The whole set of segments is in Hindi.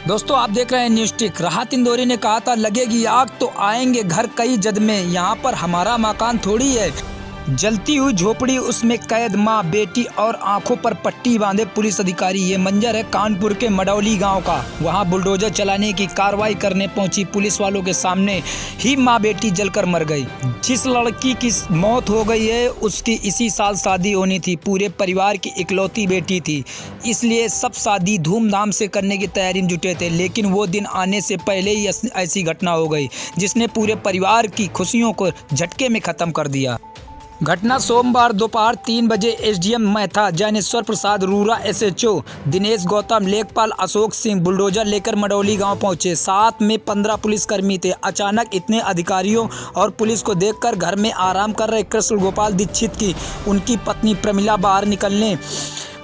दोस्तों आप देख रहे हैं न्यूज़ टिक। राहत इंदौरी ने कहा था लगेगी आग तो आएंगे घर कई जद में, यहाँ पर हमारा मकान थोड़ी है। जलती हुई झोपड़ी, उसमें कैद माँ बेटी और आंखों पर पट्टी बांधे पुलिस अधिकारी। ये मंजर है कानपुर के मडौली गांव का। वहां बुलडोजर चलाने की कार्रवाई करने पहुंची पुलिस वालों के सामने ही माँ बेटी जलकर मर गई। जिस लड़की की मौत हो गई है उसकी इसी साल शादी होनी थी। पूरे परिवार की इकलौती बेटी थी, इसलिए सब शादी धूमधाम से करने की तैयारी में जुटे थे। लेकिन वो दिन आने से पहले ही ऐसी घटना हो गई जिसने पूरे परिवार की खुशियों को झटके में ख़त्म कर दिया। घटना सोमवार दोपहर 3 बजे एसडीएम महथा ज्ञानेश्वर प्रसाद, रूरा एसएचओ दिनेश गौतम, लेखपाल अशोक सिंह बुलडोजर लेकर मडौली गांव पहुंचे। साथ में 15 पुलिसकर्मी थे। अचानक इतने अधिकारियों और पुलिस को देखकर घर में आराम कर रहे कृष्ण गोपाल दीक्षित की उनकी पत्नी प्रमिला बाहर निकलने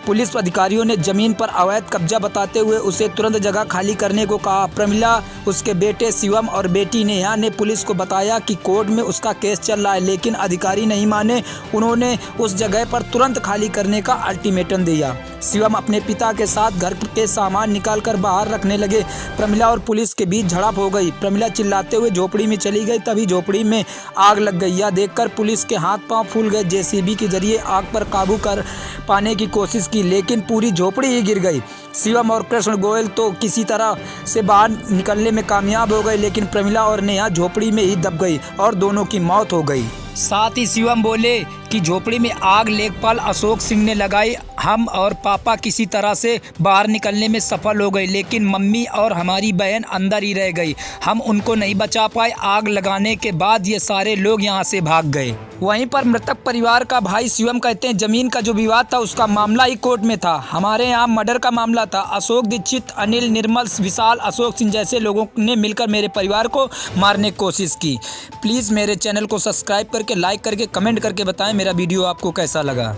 पुलिस अधिकारियों ने जमीन पर अवैध कब्जा बताते हुए उसे तुरंत जगह खाली करने को कहा। प्रमिला, उसके बेटे शिवम और बेटी नेहा ने पुलिस को बताया कि कोर्ट में उसका केस चल रहा है, लेकिन अधिकारी नहीं माने। उन्होंने उस जगह पर तुरंत खाली करने का अल्टीमेटम दिया। शिवम अपने पिता के साथ घर के सामान निकालकर बाहर रखने लगे। प्रमिला और पुलिस के बीच झड़प हो गई। प्रमिला चिल्लाते हुए झोपड़ी में चली गई। तभी झोपड़ी में आग लग गई। यह देखकर पुलिस के हाथ पांव फूल गए। जेसीबी के जरिए आग पर काबू कर पाने की कोशिश की, लेकिन पूरी झोपड़ी ही गिर गई। शिवम और कृष्ण गोयल तो किसी तरह से बाहर निकलने में कामयाब हो गए, लेकिन प्रमिला और नेहा झोपड़ी में ही दब गई और दोनों की मौत हो गई। साथ ही शिवम बोले कि झोपड़ी में आग लेखपाल अशोक सिंह ने लगाई। हम और पापा किसी तरह से बाहर निकलने में सफल हो गए, लेकिन मम्मी और हमारी बहन अंदर ही रह गई। हम उनको नहीं बचा पाए। आग लगाने के बाद ये सारे लोग यहाँ से भाग गए। वहीं पर मृतक परिवार का भाई शिवम कहते हैं जमीन का जो विवाद था उसका मामला ही कोर्ट में था। हमारे यहाँ मर्डर का मामला था। अशोक दीक्षित, अनिल, निर्मल, विशाल, अशोक सिंह जैसे लोगों ने मिलकर मेरे परिवार को मारने की कोशिश की। प्लीज़ मेरे चैनल को सब्सक्राइब करके, लाइक करके, कमेंट करके बताएं मेरा वीडियो आपको कैसा लगा।